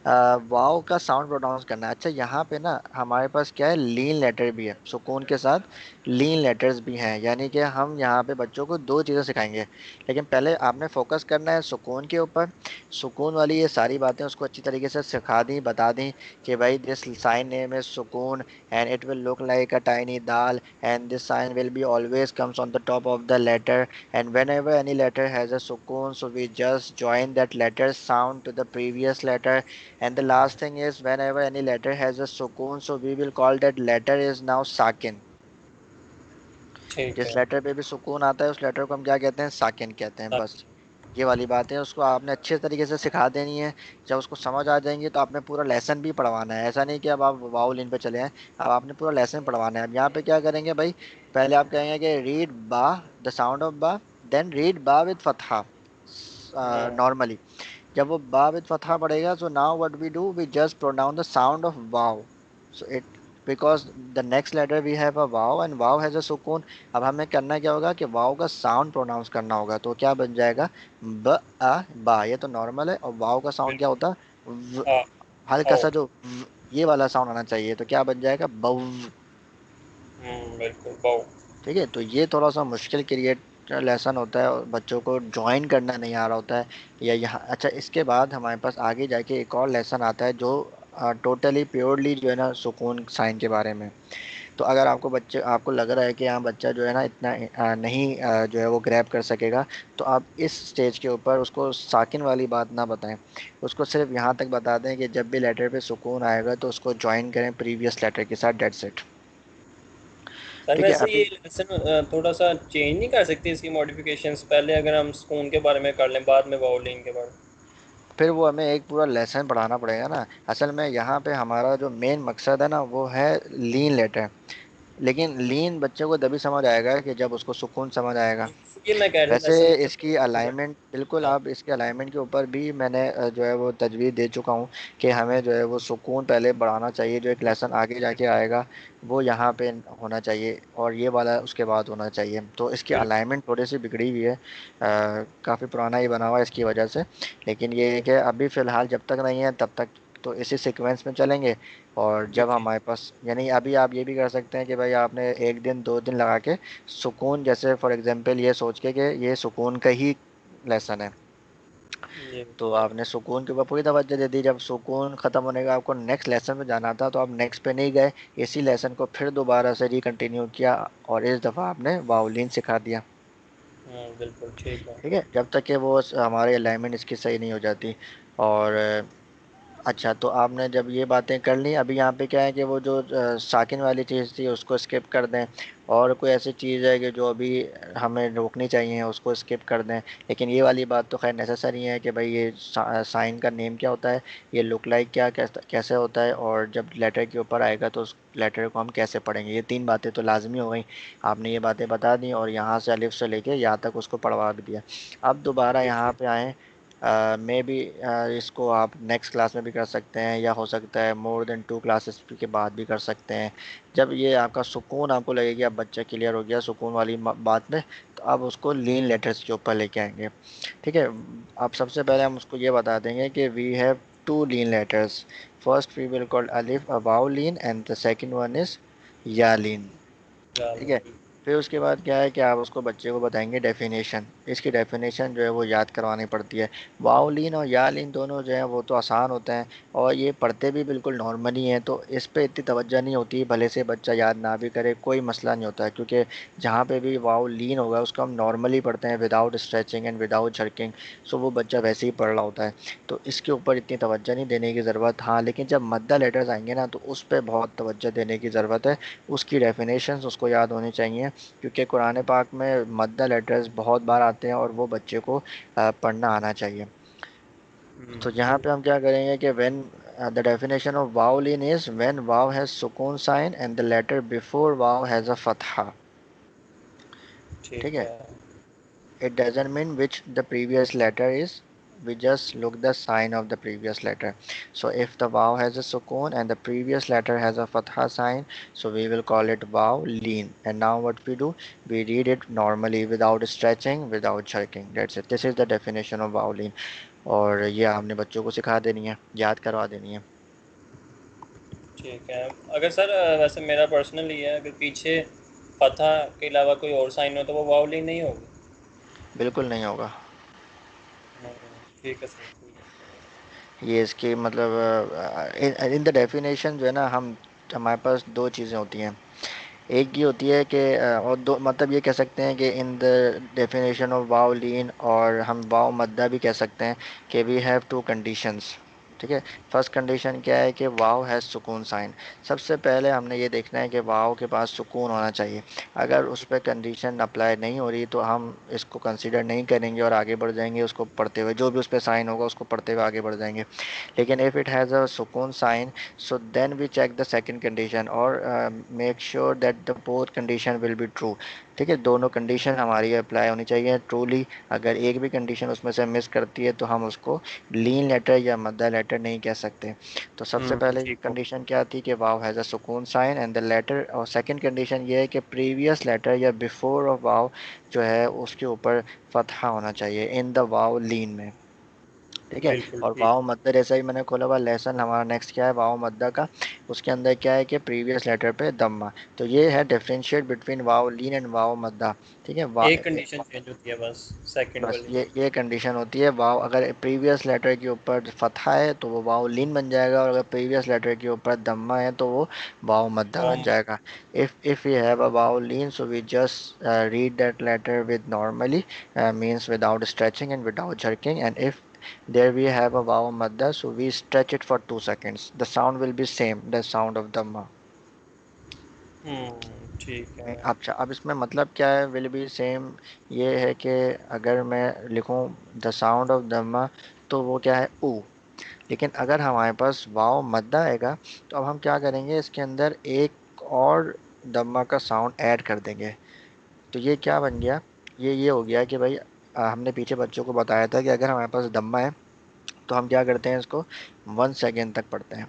वाव का साउंड प्रोनाउंस करना है। अच्छा यहाँ पे ना हमारे पास क्या है, लीन लेटर भी है सुकून के साथ, लीन लेटर्स भी हैं। यानी कि हम यहाँ पे बच्चों को दो चीज़ें सिखाएंगे। लेकिन पहले आपने फोकस करना है सुकून के ऊपर। सुकून वाली ये सारी बातें उसको अच्छी तरीके से सिखा दी, बता दी कि भाई दिस साइन नेम इज सुकून and it will look like a tiny dal and this sign will be always comes on the top of the letter, and whenever any letter has a sukun, so we just join that letter sound to the previous letter. And the last thing is whenever any letter has a sukun, so we will call that letter is now sakin. ठीक जिस है। Letter पे भी सुकून आता है उस letter को हम क्या कहते हैं, साकिन कहते हैं। बस ये वाली बातें उसको आपने अच्छे तरीके से सिखा देनी है। जब उसको समझ आ जाएंगी तो आपने पूरा लेसन भी पढ़वाना है। ऐसा नहीं कि अब आप वाउल इन पे चले हैं, अब आपने पूरा लेसन पढ़वाना है। अब यहाँ पे क्या करेंगे भाई, पहले आप कहेंगे कि रीड बा, द साउंड ऑफ बा, देन रीड बा विद फतहा हाँ। नॉर्मली। जब वो बा विद फतहा पड़ेगा, so now what we do, we just pronounce the sound of वाव। So it, because the next letter we have a वाव एंड वाव हैज अ सुकून। अब हमें करना क्या होगा कि वाव का साउंड प्रोनाउंस करना होगा। तो क्या बन जाएगा, ब आ बा, ये तो नॉर्मल है। और वाव का साउंड क्या बिल्कुल। होता है, व, हाँ। हल्का आओ। सा जो ये वाला साउंड आना चाहिए। तो क्या बन जाएगा, बव। बिल्कुल, बाओ। ठीक है। तो ये थोड़ा सा मुश्किल क्रिएट लेसन होता है और बच्चों को ज्वाइन करना नहीं आ रहा होता है। या यहाँ अच्छा, इसके बाद हमारे पास आगे जाके एक और लेसन आता है जो टोटली प्योरली जो है ना सुकून साइन के बारे में। तो अगर आपको बच्चे आपको लग रहा है कि हाँ बच्चा जो है ना इतना नहीं जो है वो ग्रैब कर सकेगा, तो आप इस स्टेज के ऊपर उसको साकिन वाली बात ना बताएं। उसको सिर्फ यहाँ तक बता दें कि जब भी लेटर पे सुकून आएगा तो उसको ज्वाइन करें प्रीवियस लेटर के साथ, डेट्स इट। सर ठीक है। वैसे ये अभी लेसन थोड़ा सा चेंज नहीं कर सकते इसकी मॉडिफिकेशंस, पहले अगर हम स्कून के बारे में कर लें, बाद में वाउलिंग के बारे फिर वो हमें एक पूरा लेसन पढ़ाना पड़ेगा ना। असल में यहाँ पे हमारा जो मेन मकसद है ना वो है लीन लेटर। लेकिन लीन बच्चे को तभी समझ आएगा कि जब उसको सुकून समझ आएगा। में? ये मैं कह रहा हूँ वैसे लेसन इसकी थोड़ा अलाइनमेंट बिल्कुल, सा। आप इसके अलाइनमेंट के ऊपर भी मैंने जो है वो तजवीज़ दे चुका हूँ कि हमें जो है वो सुकून पहले बढ़ाना चाहिए। जो एक लेसन आगे जाके आएगा वो यहाँ पे होना चाहिए और ये वाला उसके बाद होना चाहिए। तो इसकी बिल्कुल। अलाइनमेंट थोड़ी सी बिगड़ी हुई है, काफ़ी पुराना ही बना हुआ है इसकी वजह से। लेकिन ये है कि अभी फ़िलहाल जब तक नहीं है तब तक तो इसी सीक्वेंस में चलेंगे। और जी जब जी। हमारे पास यानी अभी आप ये भी कर सकते हैं कि भाई आपने एक दिन दो दिन लगा के सुकून, जैसे फॉर एग्जांपल ये सोच के कि ये सुकून का ही लेसन है, जी। तो आपने सुकून के ऊपर पूरी तवज्जो दे दी। जब सुकून खत्म होने का आपको नेक्स्ट लेसन में जाना था तो आप नेक्स्ट पे नहीं गए, इसी लेसन को फिर दोबारा से रिकंटिन्यू किया और इस दफ़ा आपने वाउलिन सिखा दिया। बिल्कुल ठीक है। ठीक है। जब तक कि वो हमारे अलाइनमेंट इसकी सही नहीं हो जाती। और अच्छा, तो आपने जब ये बातें कर ली, अभी यहाँ पे क्या है कि वो जो साकिन वाली चीज़ थी उसको स्किप कर दें। और कोई ऐसी चीज़ है कि जो अभी हमें रोकनी चाहिए उसको स्किप कर दें। लेकिन ये वाली बात तो खैर नेसेसरी है कि भाई ये साइन का नेम क्या होता है, ये लुक लाइक क्या कैसे कैसे होता है, और जब लेटर के ऊपर आएगा तो उस लेटर को हम कैसे पढ़ेंगे। ये तीन बातें तो लाजमी हो गई। आपने ये बातें बता दी और यहाँ से अलिफ से लेके यहाँ तक उसको पढ़वा भी दिया। अब दोबारा जी यहाँ जी। पे आए, मे बी इसको आप नेक्स्ट क्लास में भी कर सकते हैं या हो सकता है मोर देन टू क्लासेस के बाद भी कर सकते हैं। जब ये आपका सुकून आपको लगेगी अब बच्चा क्लियर हो गया सुकून वाली बात में, तो अब उसको लीन लेटर्स के ऊपर लेके आएंगे। ठीक है। अब सबसे पहले हम उसको ये बता देंगे कि we have two lean letters. First we will call अलिफ अ वाउलिन and the second one is यालीन। ठीक है। जान। फिर उसके बाद क्या है कि आप उसको बच्चे को बताएंगे डेफिनेशन। इसकी डेफिनेशन जो है वो याद करवानी पड़ती है। वाओलिन और यालिन दोनों जो है वो तो आसान होते हैं और ये पढ़ते भी बिल्कुल नॉर्मली हैं, तो इस पे इतनी तवज्जो नहीं होती। भले से बच्चा याद ना भी करे कोई मसला नहीं होता है, क्योंकि जहाँ पे भी वाओलिन होगा उसको हम नॉर्मली पढ़ते हैं विदाउट स्ट्रेचिंग एंड विदाउट झर्किंग। सो वो बच्चा वैसे ही पढ़ रहा होता है। तो इसके ऊपर इतनी तवज्जो नहीं देने की ज़रूरत। हाँ लेकिन जब मद्दा लेटर्स आएंगे ना तो उस पर बहुत तवज्जो देने की ज़रूरत है। उसकी डेफिनेशंस उसको याद होनी चाहिए, क्योंकि कुरान पाक में मद्दा लेटर्स बहुत बार आते हैं और वो बच्चे को पढ़ना आना चाहिए। तो यहाँ पे हम क्या करेंगे कि व्हेन द डेफिनेशन ऑफ वाव लीन इज व्हेन वाव हैज सुकून sign and the letter before वाव हैज अ फतहा। ठीक ठीक है, है। it doesn't mean which the previous letter is. We just look the sign of the previous letter. So if the vowel has a sukoon and the previous letter has a fatha sign, so we will call it vowel lean. And now what we do, we read it normally without stretching, without jerking. That's it. This is the definition of vowel lean. और ये हमने बच्चों को सिखा देनी है, याद करवा देनी है। ठीक है। अगर सर वैसे मेरा पर्सनल ही है, अगर पीछे फतह के अलावा कोई और साइन हो तो वो वावलिंग नहीं होगी? बिल्कुल नहीं होगा। ठीक है सर, ठीक है। ये इसकी मतलब इन द डेफिनेशन जो है ना, हम हमारे पास दो चीज़ें होती हैं। एक ये होती है कि और दो मतलब ये कह सकते हैं कि इन द डेफिनेशन ऑफ वाव लीन, और हम वाव मद्दा भी कह सकते हैं कि वी हैव टू कंडीशंस। ठीक है, फर्स्ट कंडीशन क्या है कि वाव हैज़ सुकून साइन। सबसे पहले हमने ये देखना है कि वाव के पास सुकून होना चाहिए। अगर उस पर कंडीशन अप्लाई नहीं हो रही तो हम इसको कंसीडर नहीं करेंगे और आगे बढ़ जाएंगे उसको पढ़ते हुए, जो भी उस पर साइन होगा उसको पढ़ते हुए आगे बढ़ जाएंगे। लेकिन इफ़ इट हैज़ अ सुकून sign, so then we check the second condition और make sure that the both condition will be true। ठीक है, दोनों कंडीशन हमारी अप्लाई होनी चाहिए ट्रूली। अगर एक भी कंडीशन उसमें से मिस करती है तो हम उसको लीन लेटर या मद्दा लेटर नहीं कह सकते। तो सबसे पहले ठीक हो। कंडीशन क्या थी कि वाव हैज़ अ सुकून साइन एंड द लेटर, और सेकंड कंडीशन ये है कि प्रीवियस लेटर या बिफोर ऑफ वाव जो है उसके ऊपर फतहा होना चाहिए इन द वाव लीन में। ठीक है, बिल्कुल और ठीक। वाव मद्दा जैसा ही मैंने खोला हुआ लेसन हमारा नेक्स्ट क्या है वाव मद्दा का। उसके अंदर क्या है कि प्रीवियस लेटर पे दम्मा। तो ये है डिफरेंशिएट बिटवीन वाव लीन एंड वाव मद्दा। ठीक है, एक कंडीशन चेंज होती है बस, सेकंड बस वाली। ये कंडीशन होती है। वाव अगर प्रीवियस लेटर के ऊपर फतहा है तो वो वाव लीन बन जाएगा, और अगर प्रीवियस लेटर के ऊपर दम्मा है तो वो वाव मद्दा वो बन जाएगा। if we have a vowel lean, so we just read that letter with normally, means without stretching and without jerking. And if there we have a vowel madda, so we stretch it for 2 seconds. The sound will be same, the sound of dhamma। ठीक है। अच्छा, अब इसमें मतलब क्या है, will be same. ये है कि अगर मैं लिखूं द साउंड ऑफ दम्मा तो वो क्या है ऊ। लेकिन अगर हमारे पास वाव मद्दा आएगा तो अब हम क्या करेंगे, इसके अंदर एक और दम्मा का साउंड ऐड कर देंगे। तो ये क्या बन गया, ये हो गया कि भाई हमने पीछे बच्चों को बताया था कि अगर हमारे पास दम्मा है तो हम क्या करते हैं, इसको 1 सेकेंड तक पढ़ते हैं।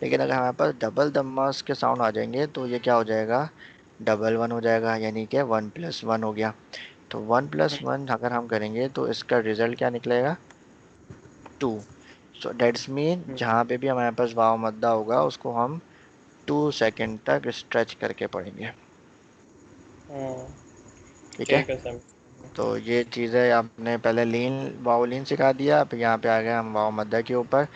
लेकिन अगर हमारे पास डबल दम्मास के साउंड आ जाएंगे तो ये क्या हो जाएगा, डबल वन हो जाएगा, यानी कि 1+1 हो गया। तो 1+1 अगर हम करेंगे तो इसका रिजल्ट क्या निकलेगा, 2। सो डेट्स मीन हम्म, जहाँ पे भी हमारे पास वाव मद्दा होगा उसको हम 2 सेकेंड तक स्ट्रेच करके पढ़ेंगे। हम्म, ठीक है, ठीक है सर। तो ये चीज़ें आपने पहले लीन वावलिन सिखा दिया, फिर यहाँ पे आ गए हम वाव मद्दा के ऊपर।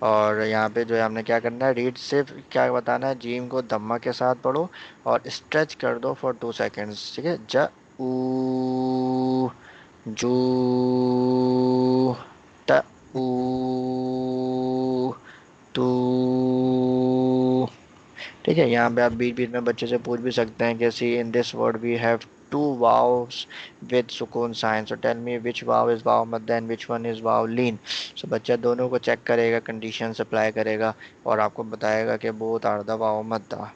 और यहाँ पे जो है हमने क्या करना है, रीड सिर्फ क्या बताना है, जीम को दम्मा के साथ पढ़ो और स्ट्रेच कर दो फॉर 2 सेकेंड्स। ठीक है, ज ऊ जू त ऊ तू। ठीक है, यहाँ पे आप बीच बीच में बच्चे से पूछ भी सकते हैं कि see in this word we have two वाव्स विद सुकून sign, so tell me which वाव इज वाव मद्दा एंड विच वन इज वाव लीन। सो बच्चा दोनों को चेक करेगा, कंडीशन अप्लाई करेगा और आपको बताएगा कि बोथ आर द वाव मद्दा।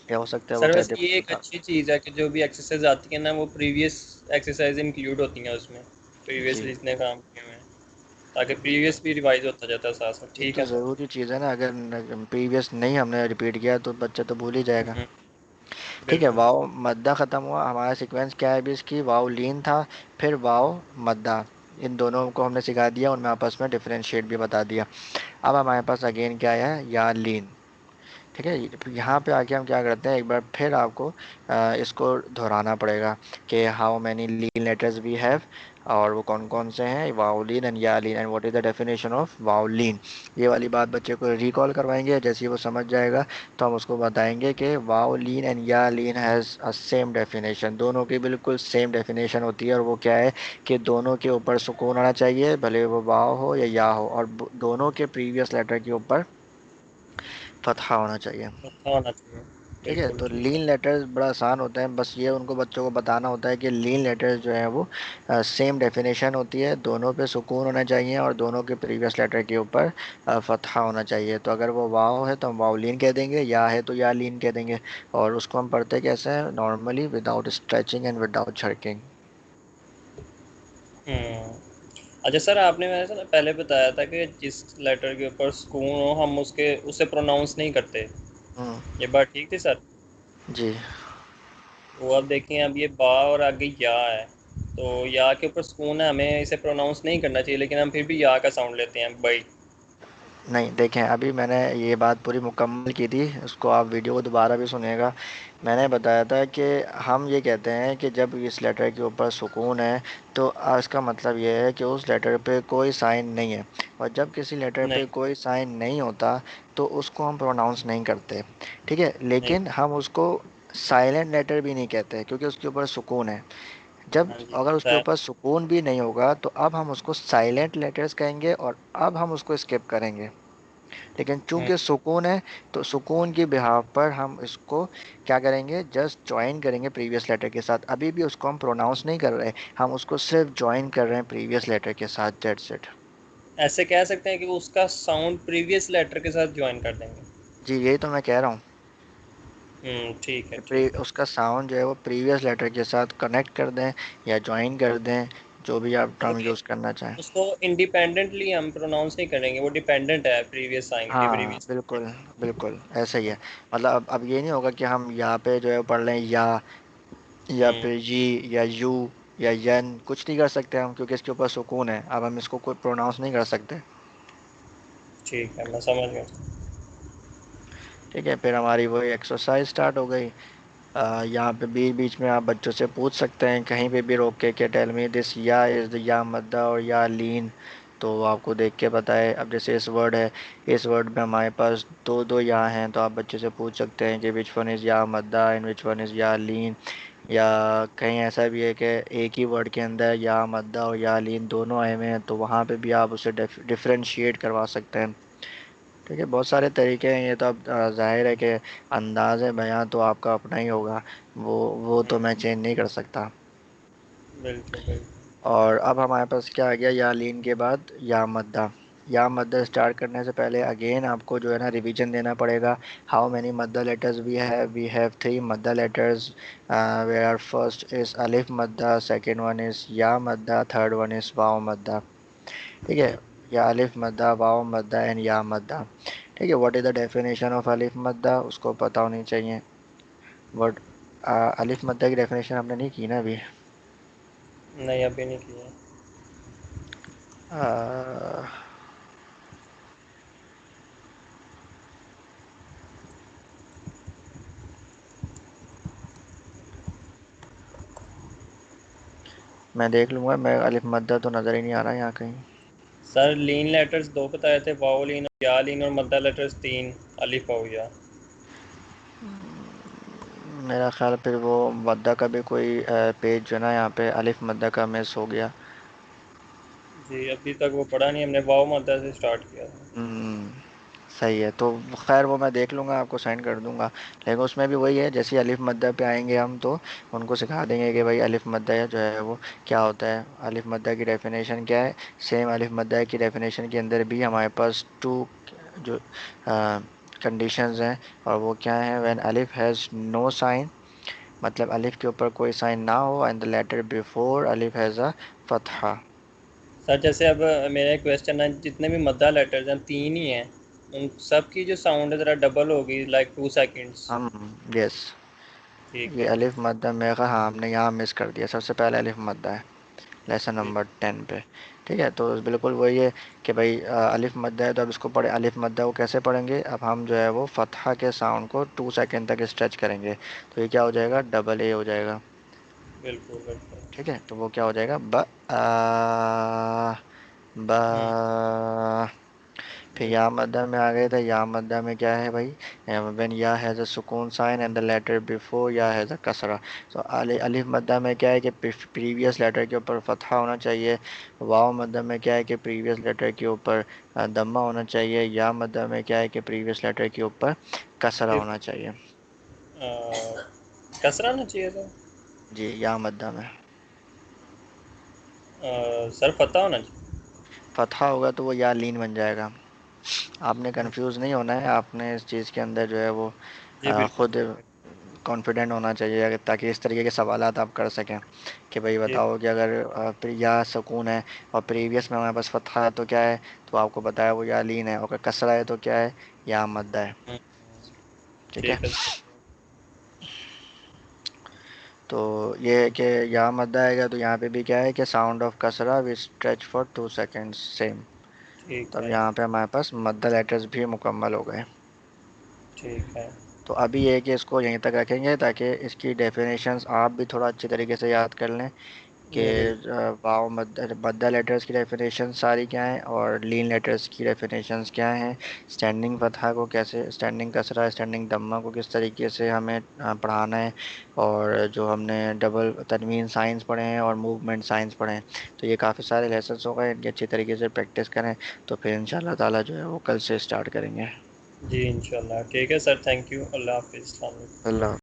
क्या हो सकता है वो सर क्या वैसे ये डिफरेंस एक था। अच्छी चीज़ है कि जो भी एक्सरसाइज आती है ना, वो प्रीवियस एक्सरसाइज इंक्लूड होती हैं उसमें, जी, प्रीवियसली जितने काम किए हुए हैं, ताकि प्रीवियस भी रिवाइज होता जाता है साथ साथ। ये ठीक तो है सर। ज़रूरी चीज़ है ना, अगर प्रीवियस नहीं हमने रिपीट किया तो बच्चा तो भूल ही जाएगा। हम्म, ठीक है, बिल्कुल। वाव मद्दा ख़त्म हुआ, हमारा सीक्वेंस क्या है भी इसकी, वाव लीन था, फिर वाव मद्दा। इन दोनों को हमने सिखा दिया, उनमें आपस में डिफरेंशिएट भी बता दिया। अब हमारे पास अगेन क्या है, या लीन। ठीक है, यहाँ पे आके हम क्या करते हैं, एक बार फिर आपको इसको दोहराना पड़ेगा कि हाउ मैनी लीन लेटर्स वी हैव, और वो कौन कौन से हैं, वाउलिन एंड यालीन, and what is the definition of वाउलिन। ये वाली बात बच्चे को रिकॉल करवाएंगे, जैसे ही वो समझ जाएगा तो हम उसको बताएंगे कि वाउलिन एंड यालीन हैज़ अ सेम डेफिनेशन। दोनों की बिल्कुल सेम डेफिनेशन होती है, और वो क्या है कि दोनों के ऊपर सुकून आना चाहिए, भले वो वाव हो या हो, और दोनों के प्रीवियस लेटर के ऊपर फतहा होना चाहिए। अच्छा होना चाहिए। ठीक है, बिल्कुल तो ठीक लीन है। लेटर्स बड़ा आसान होते हैं, बस ये उनको बच्चों को बताना होता है कि लीन लेटर्स जो है वो सेम डेफिनेशन होती है, दोनों पे सुकून होना चाहिए और दोनों के प्रीवियस लेटर के ऊपर फतहा होना चाहिए। तो अगर वो वाव है तो हम वाव लीन कह देंगे, या है तो या लीन कह देंगे। और उसको हम पढ़ते कैसे हैं, normally without stretching and without jerking. अच्छा सर, आपने वैसे ना पहले बताया था कि जिस लेटर के ऊपर सुकून हो हम उसके उसे प्रोनाउंस नहीं करते। हम्म। ये बात ठीक थी सर? जी। वो अब देखें, अब ये बा और आगे या है, तो या के ऊपर सुकून है, हमें इसे प्रोनाउंस नहीं करना चाहिए, लेकिन हम फिर भी या का साउंड लेते हैं भाई। नहीं, देखें, अभी मैंने ये बात पूरी मुकम्मल की थी, उसको आप वीडियो को दोबारा भी सुनिएगा। मैंने बताया था कि हम ये कहते हैं कि जब इस लेटर के ऊपर सुकून है तो इसका मतलब ये है कि उस लेटर पे कोई साइन नहीं है। और जब किसी लेटर पे नहीं। कोई साइन नहीं होता तो उसको हम प्रोनाउंस नहीं करते। ठीक है, नहीं। लेकिन हम उसको साइलेंट लेटर भी नहीं कहते क्योंकि उसके ऊपर सुकून है। जब हाँ जी, अगर उसके पता है। ऊपर सुकून भी नहीं होगा तो अब हम उसको साइलेंट लेटर्स कहेंगे और अब हम उसको स्किप करेंगे। लेकिन हम्म, चूंकि सुकून है तो सुकून की बिहाफ पर हम इसको क्या करेंगे, जस्ट ज्वाइन करेंगे प्रीवियस लेटर के साथ। अभी भी उसको हम प्रोनाउंस नहीं कर रहे, हम उसको सिर्फ ज्वाइन कर रहे हैं प्रीवियस लेटर के साथ, दैट्स इट। ऐसे कह सकते हैं कि उसका साउंड प्रीवियस लेटर के साथ ज्वाइन कर देंगे। जी, यही तो मैं कह रहा हूँ ठीक है, कि ठीक है। उसका साउंड जो है वो प्रीवियस लेटर के साथ कनेक्ट कर दें या ज्वाइन कर दें, जो भी आप मतलब टर्म कि यूज़ करना चाहें। उसको इंडिपेंडेंटली हम प्रोनाउंस नहीं करेंगे, वो डिपेंडेंट है प्रीवियस साइन के, हाँ प्रीवियस बिल्कुल, लेटर बिल्कुल ऐसा ही के। है। मतलब अब ये नहीं होगा कि हम यहाँ पे जो है पढ़ लें या हम्म, फिर जी या यू या यन, कुछ नहीं कर सकते हम क्योंकि इसके ऊपर सुकून है, अब हम इसको कोई प्रोनाउंस नहीं कर सकते। ठीक है, मैं समझ गया। ठीक है, फिर हमारी वही एक्सरसाइज स्टार्ट हो गई। यहाँ पे बीच बीच में आप बच्चों से पूछ सकते हैं कहीं पे भी रोक के कि टेल मी दिस या इज़ द या मद्दा और या लीन, तो वो आपको देख के बताए। अब जैसे इस वर्ड है, इस वर्ड में हमारे पास दो दो या हैं, तो आप बच्चे से पूछ सकते हैं कि विच वन इज़ या मद्दा एंड विच वन इज़ या लीन। या कहीं ऐसा भी है कि एक ही वर्ड के अंदर या मद्दा और या लीन दोनों आए हुए हैं, तो वहाँ पे भी आप उसे डिफरेंशिएट करवा सकते हैं। ठीक है, बहुत सारे तरीके हैं ये तो। अब जाहिर है कि अंदाज़ बयां तो आपका अपना ही होगा, वो तो मैं हम्म, चेंज नहीं कर सकता। बिल्कुल बिल्कुल। और अब हमारे पास क्या आ गया, या लीन के बाद या मद्दा। या मद्दा स्टार्ट करने से पहले अगेन आपको जो है ना रिवीजन देना पड़ेगा। हाउ मैनी मद्दा लेटर्स वी हैव थ्री मद्दा लेटर्स, वेयर फर्स्ट इज अलिफ मद्दा, सेकंड वन इज या मद्दा, थर्ड वन इज वाव मद्दा। ठीक है, या अलिफ मद्दा, वाव मद्दा एंड या मद्दा। ठीक है, what is the definition of अलिफ मद्दा, उसको पता होनी चाहिए। वर्ड अलिफ मद्दा की डेफिनेशन आपने नहीं की ना अभी। नहीं, अभी नहीं किया। अ, मैं देख लूंगा, मैं अलिफ मद्दा तो नज़र ही नहीं आ रहा यहाँ कहीं। सर लीन लेटर्स दो बताए थे, वाओ लीन और या लीन, और मद्दा लेटर्स तीन, अलिफ वाओ या। मेरा ख्याल फिर वो मद्दा का भी कोई पेज जो है ना यहाँ पे अलिफ मद्दा का मिस हो गया। जी, अभी तक वो पढ़ा नहीं हमने, वाओ मद्दा से स्टार्ट किया था। हम्म, सही है, तो खैर वो मैं देख लूँगा, आपको सेंड कर दूंगा। लेकिन उसमें भी वही है, जैसे ही अलिफ मद्दा पे आएंगे हम तो उनको सिखा देंगे कि भाई अलिफ मद्दा जो है वो क्या होता है, अलिफ मद्दा की डेफिनेशन क्या है। सेम अलिफ मद्दा की डेफिनेशन के अंदर भी हमारे पास टू जो कंडीशंस हैं, और वो क्या है, व्हेन अलिफ हैज़ नो साइन, मतलब अलिफ के ऊपर कोई साइन ना हो, एंड द लेटर बिफोर अलिफ हैज़ अ फतहा। सर जैसे अब मेरा एक क्वेश्चन है, जितने भी मद्दा लेटर्स हैं तीन ही हैं, उन सब की जो साउंड है ज़रा डबल होगी, लाइक 2 सेकेंड्स। हम, यस, ठीक ये है, अलिफ ठीक है। मद्दा में हाँ हमने यहाँ मिस कर दिया, सबसे पहले अलिफ मद्दा है लेसन ठीक। नंबर 10 पे। ठीक है, तो बिल्कुल वही है कि भाई अलिफ मद्दा है तो अब इसको पढ़े, अलिफ मद्दा को कैसे पढ़ेंगे, अब हम जो है वो फतहा के साउंड को 2 सेकेंड तक स्ट्रेच करेंगे, तो ये क्या हो जाएगा, डबल ए हो जाएगा। बिल्कुल बिल्कुल। ठीक है, तो वो क्या हो जाएगा, ब हम्म, फिर या बिल्कुल। मद्दा में आ गए थे, या मद्दा में क्या है भाई, व्हेन या हैज़ अ सुकून sign and the letter before या हैज़ अ कसरा। तो अलिफ मद्दा में क्या है कि प्रीवियस लेटर के ऊपर फतहा होना चाहिए। वाव मद्दा में क्या है कि प्रीवियस लेटर के ऊपर दम्मा होना चाहिए। या मद्दा में क्या है कि प्रीवियस लेटर के ऊपर कसरा ये होना चाहिए। कसरा आना चाहिए था। जी, या मद्दा में। सर फतह होना चाहिए। फतहा होगा तो वो या लीन बन जाएगा। आपने कंफ्यूज नहीं होना है, आपने इस चीज़ के अंदर जो है वो जी बिल्कुल खुद बिल्कुल। कॉन्फिडेंट होना चाहिए, ताकि इस तरीके के सवालात आप कर सकें कि भाई जी बताओ कि अगर या सुकून है और प्रीवियस में हमारे पास फतहा है तो क्या है, तो आपको बताया वो या लीन है, और अगर कसरा है तो क्या है, या मद्दा है। हम्म, ठीक है। ठीक है सर। तो ये है कि या मद्दा आएगा तो यहाँ पे भी क्या है कि साउंड ऑफ कसरा we stretch for 2 seconds same. ठीक तब है। यहाँ पे हमारे पास मद्दा लेटर्स भी मुकम्मल हो गए। ठीक है। तो अभी ये है कि इसको यहीं तक रखेंगे ताकि इसकी डेफिनेशंस आप भी थोड़ा अच्छी तरीके से याद कर लें कि जी बिल्कुल। वाव मद्दा मद्दा लेटर्स की डेफिनेशन सारी क्या है और लीन लेटर्स की डेफिनेशंस क्या हैं। स्टैंडिंग फतहा को कैसे, स्टैंडिंग कसरा, स्टैंडिंग दम्मा को किस तरीके से हमें पढ़ाना है, और जो हमने डबल तनवीन साइंस पढ़े हैं और मूवमेंट साइंस पढ़े हैं। तो ये काफ़ी सारे लेसन्स हो गए, इनकी अच्छी तरीके से प्रैक्टिस करें, तो फिर इंशाल्लाह ताला जो है वो कल से स्टार्ट करेंगे। जी इंशाल्लाह ठीक है सर, थैंक यू, अल्लाह हाफिज़, अस्सलाम वालेकुम। अल्लाह